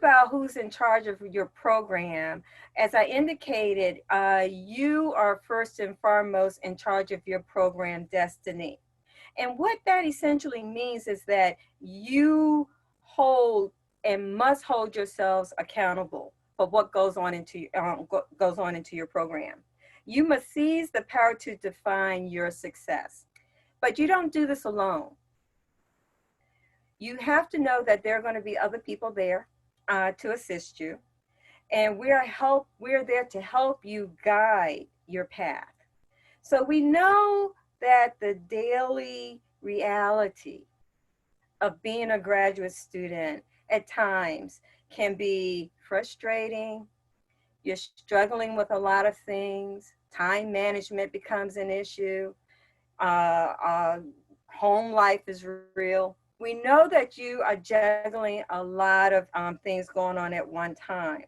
about who's in charge of your program, as I indicated, you are first and foremost in charge of your program destiny. And what that essentially means is that you hold and must hold yourselves accountable for what goes on into your program. You must seize the power to define your success. But you don't do this alone. You have to know that there are going to be other people there to assist you, and we're there to help you guide your path. So we know that the daily reality of being a graduate student at times can be frustrating. You're struggling with a lot of things. Time management becomes an issue. Uh, uh, Home life is real. We know that you are juggling a lot of things going on at one time.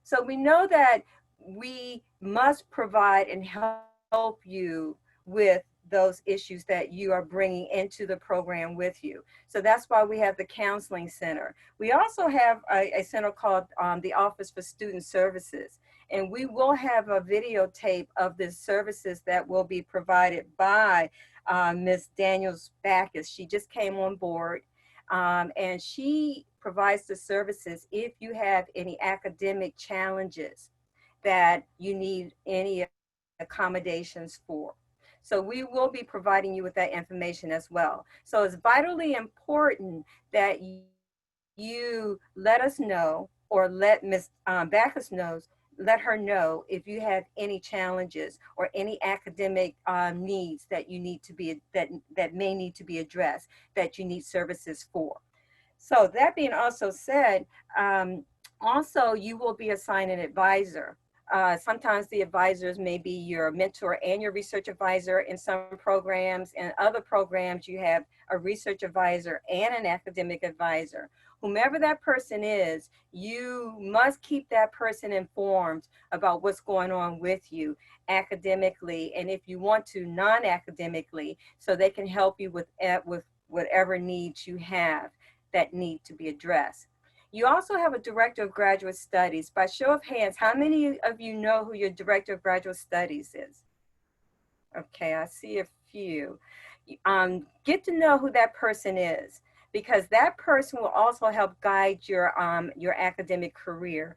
So we know that we must provide and help you with those issues that you are bringing into the program with you. So that's why we have the Counseling Center. We also have a center called the Office for Student Services. And we will have a videotape of the services that will be provided by Ms. Daniels Backus. She just came on board, and she provides the services if you have any academic challenges that you need any accommodations for. So we will be providing you with that information as well. So it's vitally important that you let us know, or let Ms. Backus knows, let her know if you have any challenges or any academic needs that you need to be that may need to be addressed, that you need services for. So that being also said, also you will be assigned an advisor. Sometimes the advisors may be your mentor and your research advisor in some programs. In other programs, you have a research advisor and an academic advisor. Whomever that person is, you must keep that person informed about what's going on with you academically, and if you want to, non-academically, so they can help you with whatever needs you have that need to be addressed. You also have a Director of Graduate Studies. By show of hands, how many of you know who your Director of Graduate Studies is? Okay, I see a few. Get to know who that person is, because that person will also help guide your academic career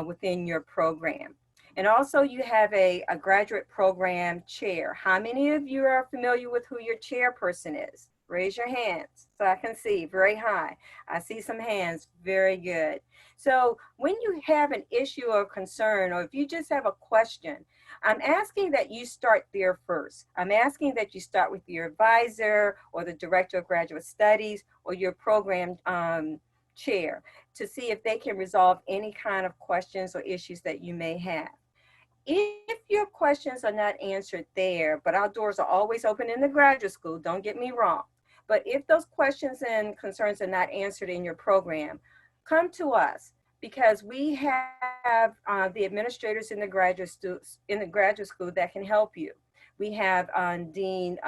within your program. And also you have a graduate program chair. How many of you are familiar with who your chairperson is? Raise your hands so I can see. Very high. I see some hands. Very good. So when you have an issue or concern, or if you just have a question, I'm asking that you start there first. I'm asking that you start with your advisor or the Director of Graduate Studies or your program chair to see if they can resolve any kind of questions or issues that you may have. If your questions are not answered there, but our doors are always open in the graduate school, don't get me wrong. But if those questions and concerns are not answered in your program, come to us, because we have the administrators in the graduate school that can help you. We have Dean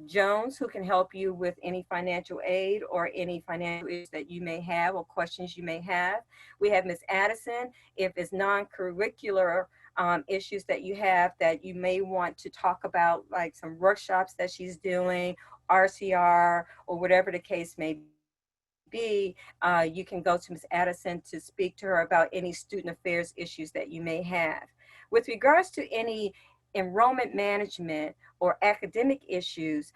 Jones, who can help you with any financial aid or any financial issues that you may have or questions you may have. We have Ms. Addison, if it's non-curricular issues that you have that you may want to talk about, like some workshops that she's doing, RCR, or whatever the case may be, you can go to Ms. Addison to speak to her about any student affairs issues that you may have. With regards to any enrollment management or academic issues,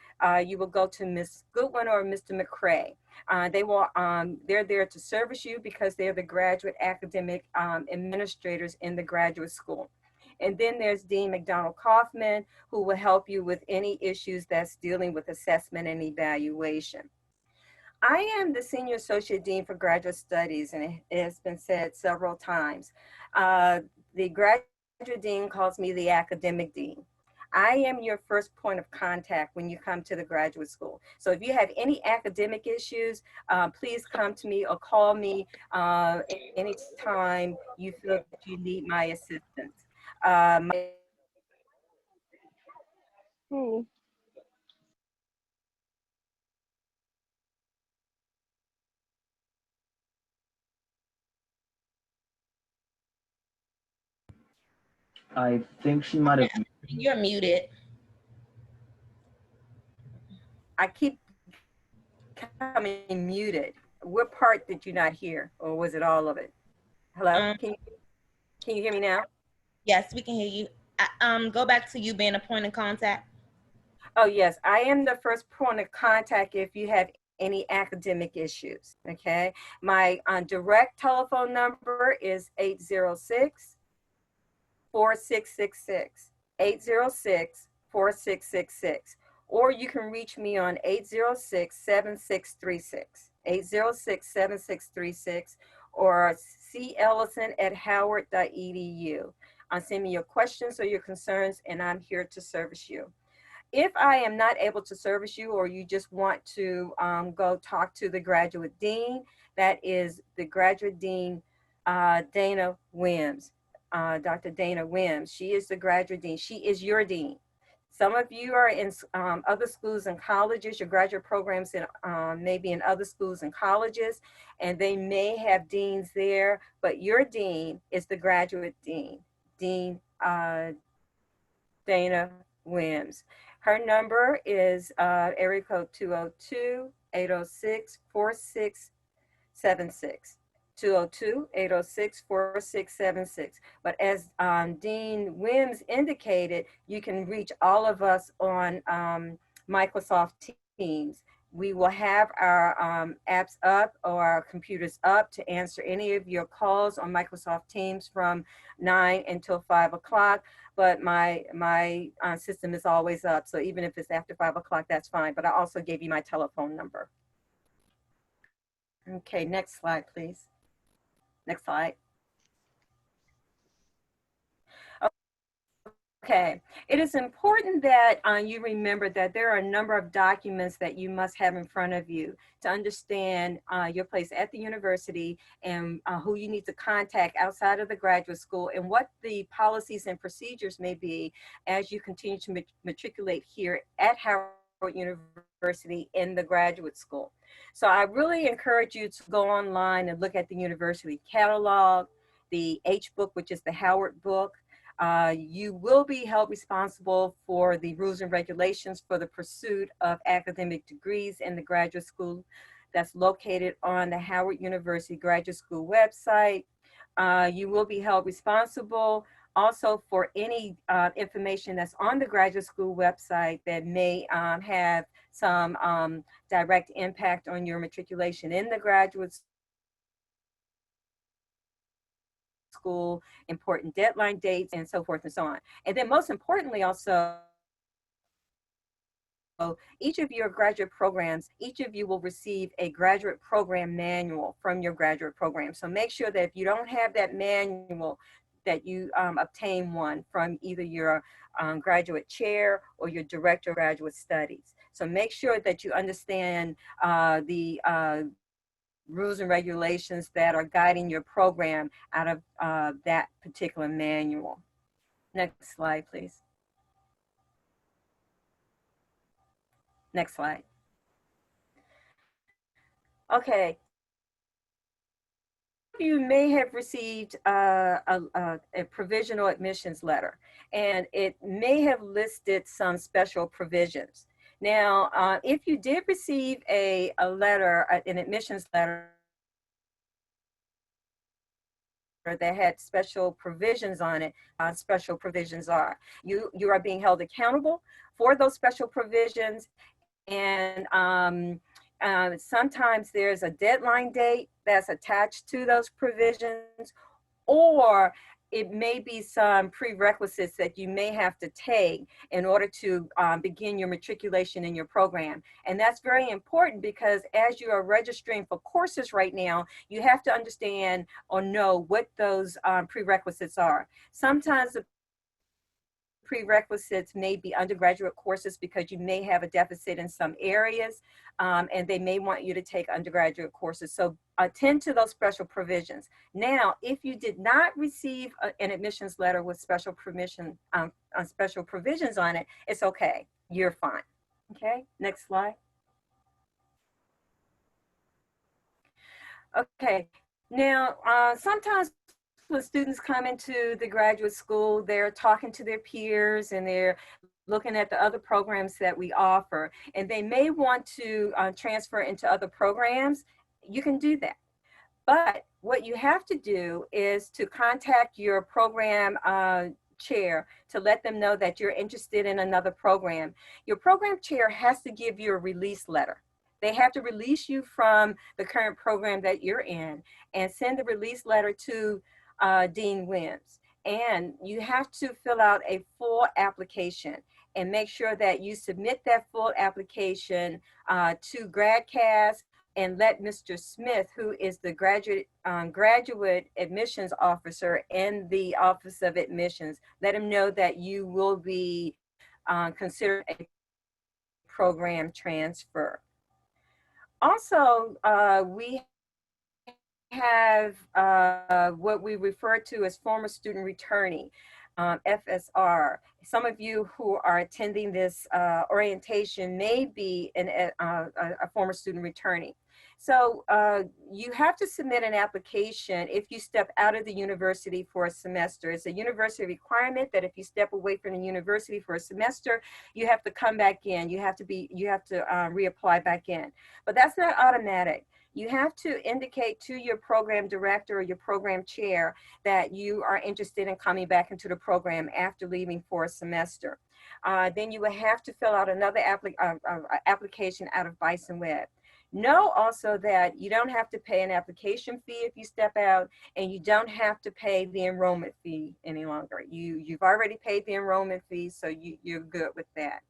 you will go to Ms. Goodwin or Mr. McCrae. They're there to service you because they're the graduate academic administrators in the graduate school. And then there's Dean McDonald Kaufman, who will help you with any issues that's dealing with assessment and evaluation. I am the Senior Associate Dean for Graduate Studies, and it has been said several times. The Graduate Dean calls me the Academic Dean. I am your first point of contact when you come to the graduate school. So if you have any academic issues, please come to me or call me anytime you feel that you need my assistance. Hmm. I think she might have. You're muted. I keep coming muted. What part did you not hear, or was it all of it? Hello, Um, can you hear me now? yes, we can hear you. Go back to you being a point of contact. Oh yes, I am the first point of contact if you have any academic issues. Okay, my direct telephone number is 806-4666. 806-4666. Or you can reach me on 806-7636. 806-7636, or cellison at howard.edu. Send me your questions or your concerns, and I'm here to service you. If I am not able to service you, or you just want to go talk to the graduate dean, that is the graduate dean, Dana Wims. Dr. Dana Wims. She is the graduate dean. She is your dean. Some of you are in other schools and colleges, your graduate programs in maybe in other schools and colleges, and they may have deans there, but your dean is the graduate dean, Dean Dana Wims. Her number is area code 202-806-4676. 202-806-4676. But as Dean Wims indicated, you can reach all of us on Microsoft Teams. We will have our apps up or our computers up to answer any of your calls on Microsoft Teams from 9 until 5 o'clock. But my system is always up. So even if it's after 5 o'clock, that's fine. But I also gave you my telephone number. Okay, next slide, please. Next slide. Okay, it is important that you remember that there are a number of documents that you must have in front of you to understand your place at the university, and who you need to contact outside of the graduate school, and what the policies and procedures may be as you continue to matriculate here at Howard University in the graduate school. So I really encourage you to go online and look at the university catalog, the H book, which is the Howard book. You will be held responsible for the rules and regulations for the pursuit of academic degrees in the graduate school. That's located on the Howard University Graduate School website. You will be held responsible also for any information that's on the graduate school website that may have some direct impact on your matriculation in the graduate school, important deadline dates, and so forth and so on. And then most importantly also, each of your graduate programs, each of you will receive a graduate program manual from your graduate program. So make sure that if you don't have that manual, that you obtain one from either your graduate chair or your director of graduate studies. So make sure that you understand the rules and regulations that are guiding your program out of that particular manual. Next slide, please. Next slide. Okay, some of you may have received a provisional admissions letter, and it may have listed some special provisions. Now, if you did receive a letter, an admissions letter that had special provisions on it, you are being held accountable for those special provisions. You are being held accountable for those special provisions, and sometimes there's a deadline date that's attached to those provisions, or it may be some prerequisites that you may have to take in order to begin your matriculation in your program. And that's very important because as you are registering for courses right now, you have to understand or know what those prerequisites are. Sometimes the prerequisites may be undergraduate courses because you may have a deficit in some areas, and they may want you to take undergraduate courses. So attend to those special provisions. Now, if you did not receive an admissions letter with special provisions on it, it's okay. You're fine. Okay, next slide. Okay, now sometimes we when students come into the graduate school, they're talking to their peers and they're looking at the other programs that we offer, and they may want to transfer into other programs. You can do that. But what you have to do is to contact your program chair to let them know that you're interested in another program. Your program chair has to give you a release letter. They have to release you from the current program that you're in and send the release letter to Dean Wims. And you have to fill out a full application and make sure that you submit that full application to GradCast, and let Mr. Smith, who is the graduate admissions officer in the Office of Admissions, let him know that you will be considered a program transfer. Also, we have what we refer to as former student returning, FSR. Some of you who are attending this orientation may be a former student returning. So you have to submit an application if you step out of the university for a semester. It's a university requirement that if you step away from the university for a semester, you have to come back in. You have to reapply back in. But that's not automatic. You have to indicate to your program director or your program chair that you are interested in coming back into the program after leaving for a semester. Then you will have to fill out another application out of Bison Web. Know also that you don't have to pay an application fee if you step out, and you don't have to pay the enrollment fee any longer. You've already paid the enrollment fee, so you're good with that.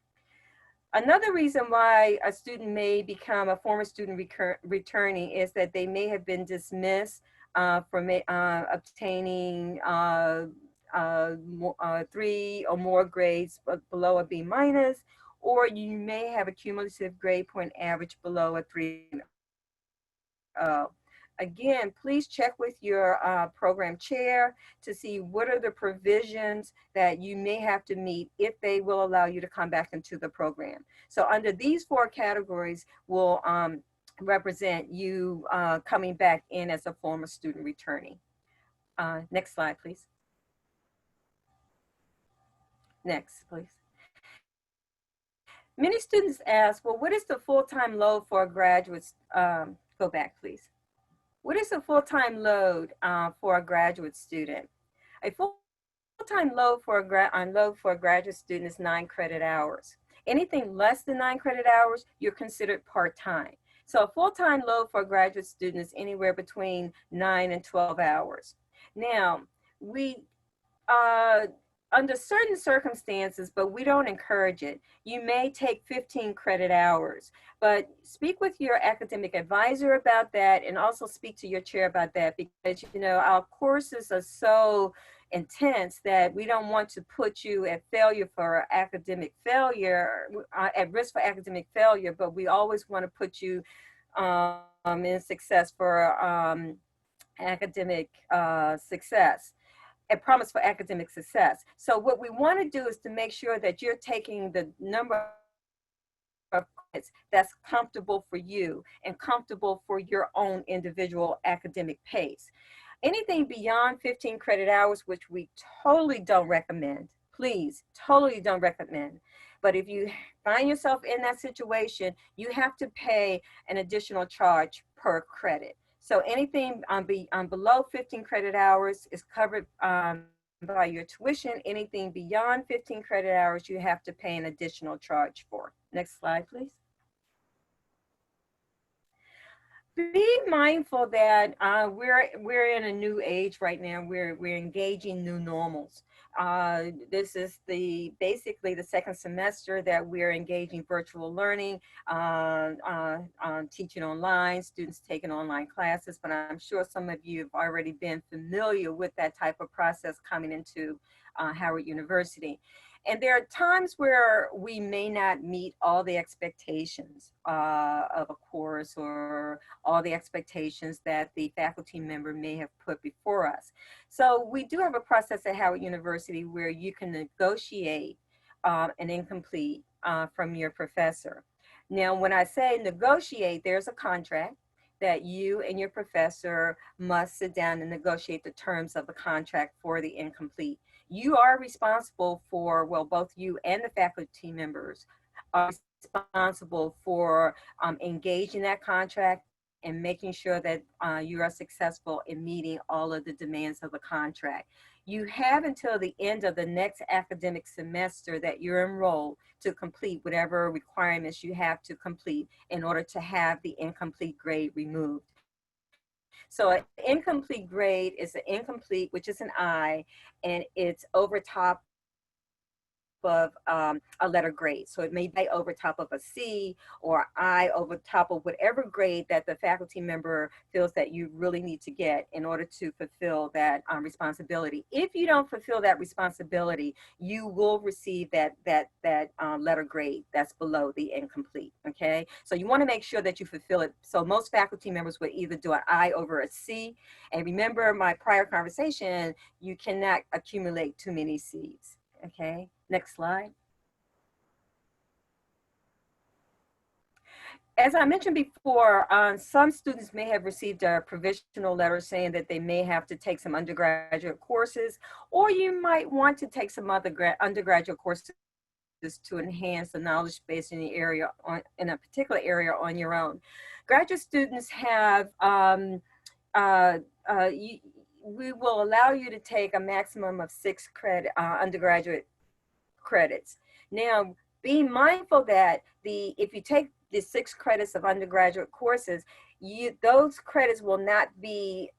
Another reason why a student may become a former student returning is that they may have been dismissed from obtaining 3 or more grades below a B minus, or you may have a cumulative grade point average below a 3.0. Again, please check with your program chair to see what are the provisions that you may have to meet if they will allow you to come back into the program. So under these 4 categories will represent you coming back in as a former student returning. Next slide, please. Next, please. Many students ask, well, what is the full-time load for a graduate? Go back, please. What is a full-time load for a graduate student? A full-time load for a graduate student is 9 credit hours. Anything less than 9 credit hours, you're considered part-time. So a full-time load for a graduate student is anywhere between 9 and 12 hours. Now, we under certain circumstances, but we don't encourage it, you may take 15 credit hours, but speak with your academic advisor about that, and also speak to your chair about that, because our courses are so intense that we don't want to put you at failure for academic failure, at risk for academic failure, but we always want to put you in success for academic success. A promise for academic success. So what we want to do is to make sure that you're taking the number of credits that's comfortable for you and comfortable for your own individual academic pace. Anything beyond 15 credit hours, which we totally don't recommend, please, totally don't recommend. But if you find yourself in that situation, you have to pay an additional charge per credit. So anything below 15 credit hours is covered by your tuition. Anything beyond 15 credit hours, you have to pay an additional charge for. Next slide, please. Be mindful that we're in a new age right now. We're engaging new normals. This is basically the second semester that we're engaging virtual learning, teaching online, students taking online classes, but I'm sure some of you have already been familiar with that type of process coming into Howard University. And there are times where we may not meet all the expectations of a course, or all the expectations that the faculty member may have put before us. So we do have a process at Howard University where you can negotiate an incomplete from your professor. Now, when I say negotiate, there's a contract. that you and your professor must sit down and negotiate the terms of the contract for the incomplete. You are responsible for, well, both you and the faculty members are responsible for engaging that contract and making sure that you are successful in meeting all of the demands of the contract. You have until the end of the next academic semester that you're enrolled to complete whatever requirements you have to complete in order to have the incomplete grade removed. So an incomplete grade is an incomplete, which is an I, and it's over top of a letter grade. So it may be over top of a C or I over top of whatever grade that the faculty member feels that you really need to get in order to fulfill that responsibility. If you don't fulfill that responsibility, you will receive that letter grade that's below the incomplete. Okay, so you want to make sure that you fulfill it. So most faculty members would either do an I over a C, and remember my prior conversation, you cannot accumulate too many C's. Okay, next slide. As I mentioned before, some students may have received a provisional letter saying that they may have to take some undergraduate courses, or you might want to take some other undergraduate courses to enhance the knowledge base in the area, in a particular area on your own. Graduate students have, we will allow you to take a maximum of 6 undergraduate credits. Now, be mindful that if you take the 6 credits of undergraduate courses, those credits will not be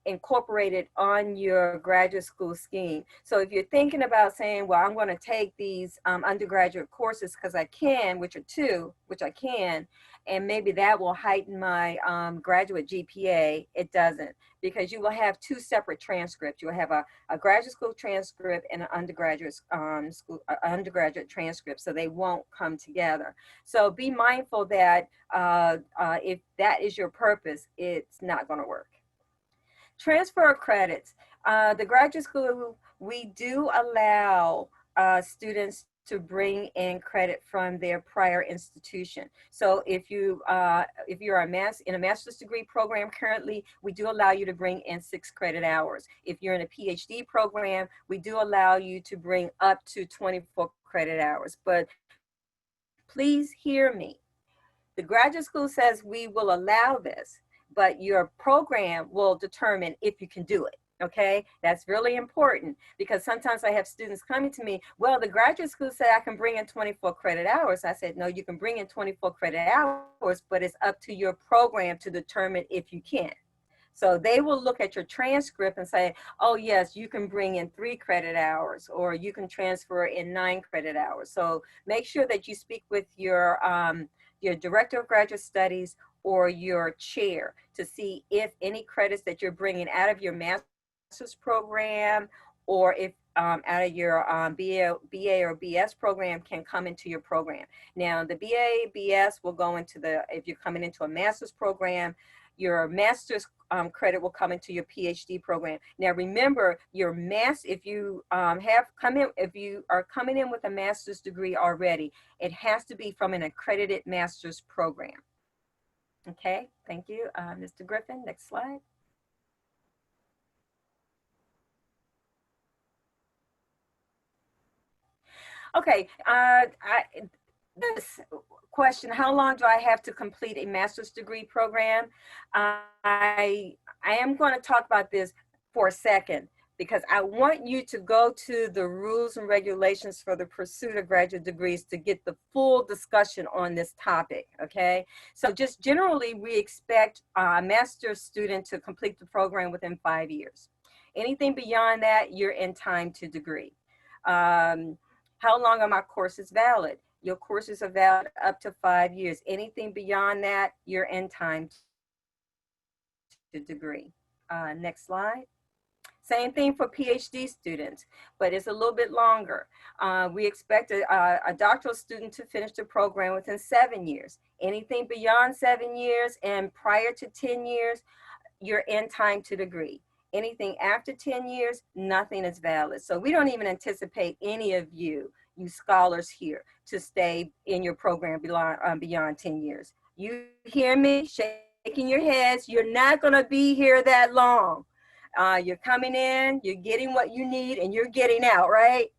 incorporated on your graduate school scheme. So if you're thinking about saying, well, I'm going to take these undergraduate courses because I can, which are 2, which I can, and maybe that will heighten my graduate GPA, it doesn't, because you will have 2 separate transcripts. You'll have a graduate school transcript and an undergraduate undergraduate transcript, so they won't come together. So be mindful that if that is your purpose, it's not going to work. Transfer of credits. The graduate school, we do allow students to bring in credit from their prior institution. So if you're in a master's degree program currently, we do allow you to bring in 6 credit hours. If you're in a PhD program, we do allow you to bring up to 24 credit hours. But please hear me. The graduate school says we will allow this, but your program will determine if you can do it. Okay, that's really important, because sometimes I have students coming to me, well, the graduate school said I can bring in 24 credit hours. I said, no, you can bring in 24 credit hours, but it's up to your program to determine if you can. So they will look at your transcript and say, oh yes, you can bring in 3 credit hours, or you can transfer in 9 credit hours. So make sure that you speak with your director of graduate studies or your chair to see if any credits that you're bringing out of your master's program, or if out of your BA or BS program, can come into your program. Now, the BA, BS will go into if you're coming into a master's program, your master's credit will come into your PhD program. Now, remember, if you are coming in with a master's degree already, it has to be from an accredited master's program. Okay, thank you, Mr. Griffin. Next slide. Okay, this question, how long do I have to complete a master's degree program? I am going to talk about this for a second, because I want you to go to the rules and regulations for the pursuit of graduate degrees to get the full discussion on this topic, okay? So just generally, we expect a master's student to complete the program within 5 years. Anything beyond that, you're in time to degree. How long are my courses valid? Your courses are valid up to 5 years. Anything beyond that, you're in time to degree. Next slide. Same thing for PhD students, but it's a little bit longer. We expect a doctoral student to finish the program within 7 years. Anything beyond 7 years and prior to 10 years, you're in time to degree. Anything after 10 years, nothing is valid. So we don't even anticipate any of you scholars here, to stay in your program beyond 10 years. You hear me? Shake shaking your heads. You're not going to be here that long. You're coming in, you're getting what you need, and you're getting out, right?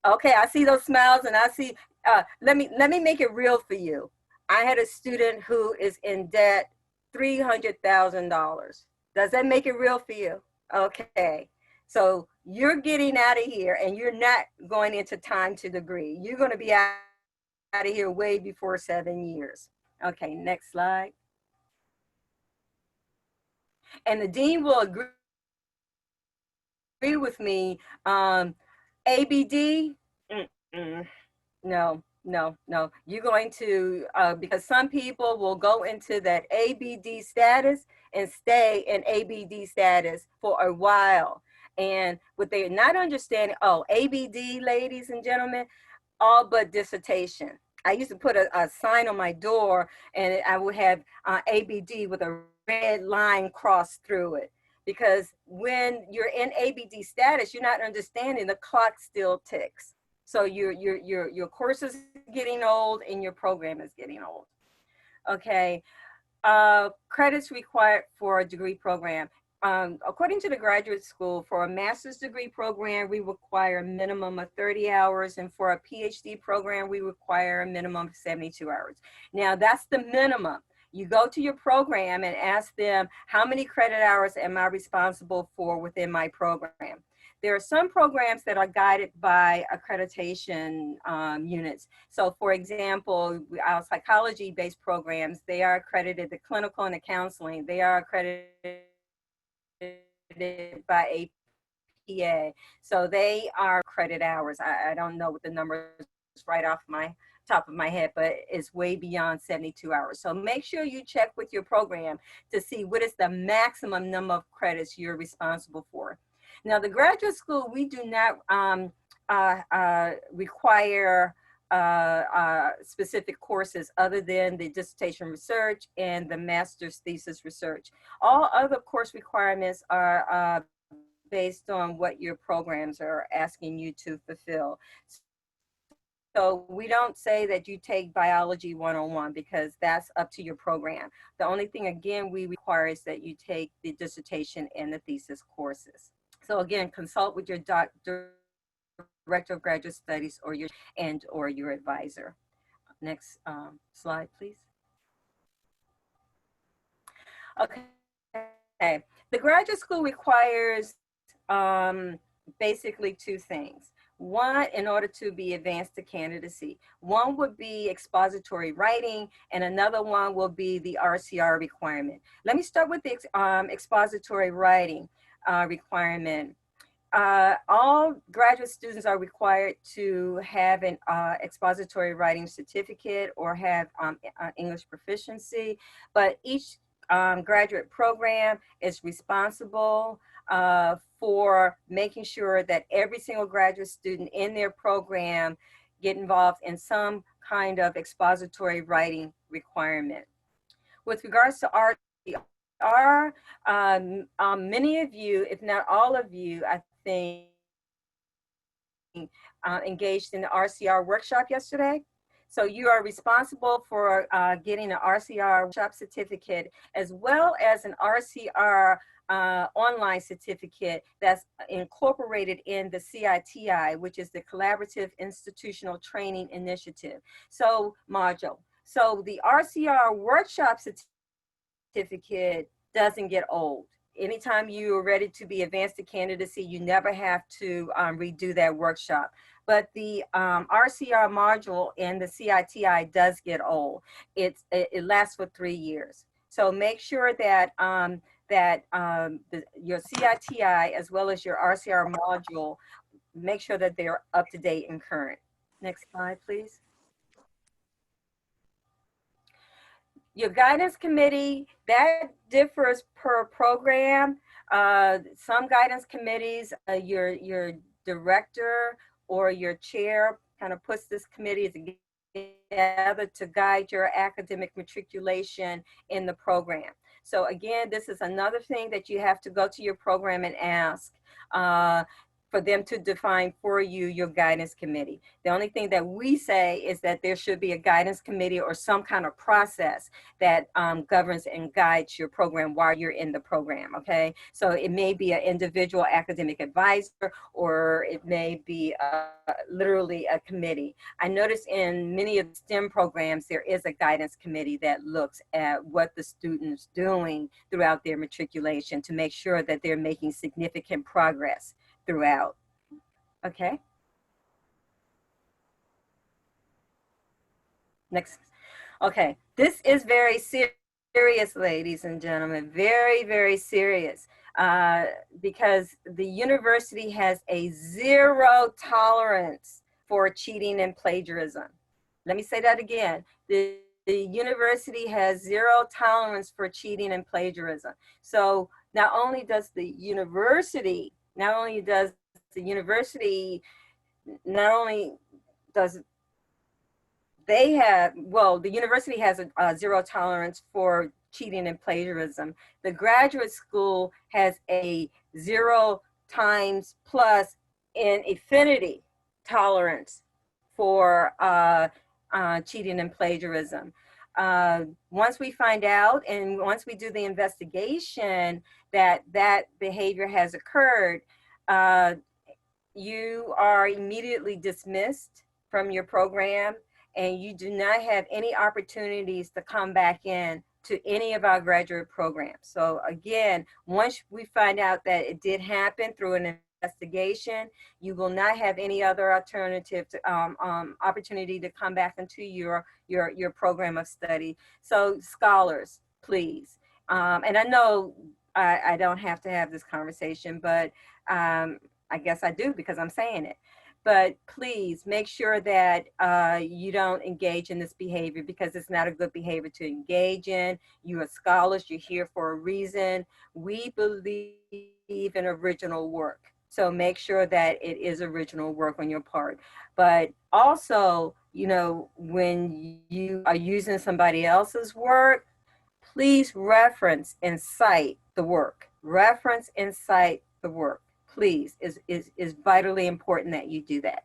Okay, I see those smiles, and I see. Let me make it real for you. I had a student who is in debt $300,000. Does that make it real for you? Okay, so you're getting out of here, and you're not going into time to degree. You're going to be out of here way before 7 years. Okay, next slide. And the dean will agree with me. ABD, no, no, no. You're going to, because some people will go into that ABD status and stay in ABD status for a while. And what they're not understanding, oh, ABD, ladies and gentlemen, all but dissertation. I used to put a sign on my door, and I would have ABD with a red line crossed through it. Because when you're in ABD status, you're not understanding the clock still ticks. So your course is getting old and your program is getting old. Okay. Credits required for a degree program. According to the graduate school, for a master's degree program, we require a minimum of 30 hours. And for a PhD program, we require a minimum of 72 hours. Now, that's the minimum. You go to your program and ask them, how many credit hours am I responsible for within my program? There are some programs that are guided by accreditation units. So for example, our psychology-based programs, they are accredited, the clinical and the counseling, they are accredited by APA. So they are credit hours. I don't know what the number is right off my top of my head, but it's way beyond 72 hours. So make sure you check with your program to see what is the maximum number of credits you're responsible for. Now, the graduate school, we do not require specific courses other than the dissertation research and the master's thesis research. All other course requirements are based on what your programs are asking you to fulfill. So we don't say that you take biology 101 because that's up to your program. The only thing, again, we require is that you take the dissertation and the thesis courses. So again, consult with your director of graduate studies or your advisor. Next slide, please. Okay, the graduate school requires basically two things. One, in order to be advanced to candidacy. One would be expository writing, and another one will be the RCR requirement. Let me start with the expository writing requirement. All graduate students are required to have an expository writing certificate or have English proficiency, but each graduate program is responsible for making sure that every single graduate student in their program get involved in some kind of expository writing requirement. With regards to RCR, many of you, if not all of you, I think, engaged in the RCR workshop yesterday. So you are responsible for getting an RCR workshop certificate as well as an RCR online certificate that's incorporated in the CITI, which is the Collaborative Institutional Training Initiative. So module. So the RCR workshop certificate doesn't get old. Anytime you are ready to be advanced to candidacy, you never have to redo that workshop. But the RCR module in the CITI does get old. It lasts for 3 years. So make sure that your CITI as well as your RCR module, make sure that they're up to date and current. Next slide, please. Your guidance committee, that differs per program. Some guidance committees, your director or your chair kind of puts this committee together to guide your academic matriculation in the program. So again, this is another thing that you have to go to your program and ask. for them to define for you your guidance committee. The only thing that we say is that there should be a guidance committee or some kind of process that governs and guides your program while you're in the program, okay? So it may be an individual academic advisor, or it may be literally a committee. I notice in many of the STEM programs, there is a guidance committee that looks at what the student's doing throughout their matriculation to make sure that they're making significant progress throughout. Okay. Next. Okay. This is very serious, ladies and gentlemen. Very, very serious. Because the university has a zero tolerance for cheating and plagiarism. Let me say that again. The university has zero tolerance for cheating and plagiarism. So not only does the university, not only does the university has a zero tolerance for cheating and plagiarism. The graduate school has a 0 times plus in affinity tolerance for cheating and plagiarism. Once we find out and once we do the investigation that that behavior has occurred, you are immediately dismissed from your program, and you do not have any opportunities to come back in to any of our graduate programs. So again, once we find out that it did happen through an investigation, you will not have any other alternative to, opportunity to come back into your program of study. So scholars, please. And I know I don't have to have this conversation, but I guess I do because I'm saying it. But please make sure that you don't engage in this behavior, because it's not a good behavior to engage in. You are scholars, you're here for a reason. We believe in original work. So make sure that it is original work on your part. But also, you know, when you are using somebody else's work, please reference and cite the work. Reference and cite the work. Please, is vitally important that you do that.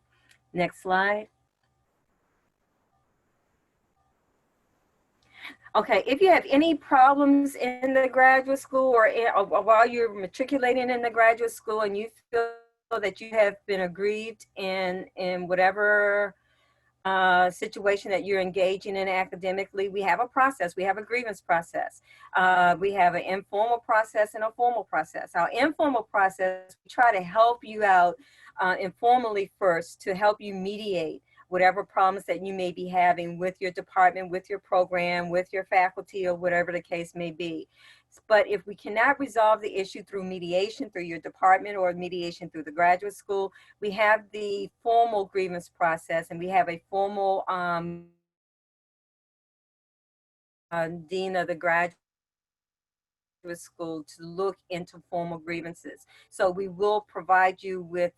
Next slide. Okay, if you have any problems in the graduate school or while you're matriculating in the graduate school and you feel that you have been aggrieved in whatever situation that you're engaging in academically, we have a process. We have a grievance process. We have an informal process and a formal process. Our informal process, we try to help you out informally first to help you mediate whatever problems that you may be having with your department, with your program, with your faculty, or whatever the case may be. But if we cannot resolve the issue through mediation through your department or mediation through the graduate school, we have the formal grievance process, and we have a formal dean of the graduate school to look into formal grievances. So we will provide you with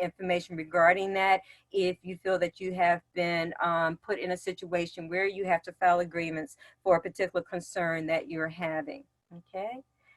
information regarding that if you feel that you have been put in a situation where you have to file a grievance for a particular concern that you're having. Okay.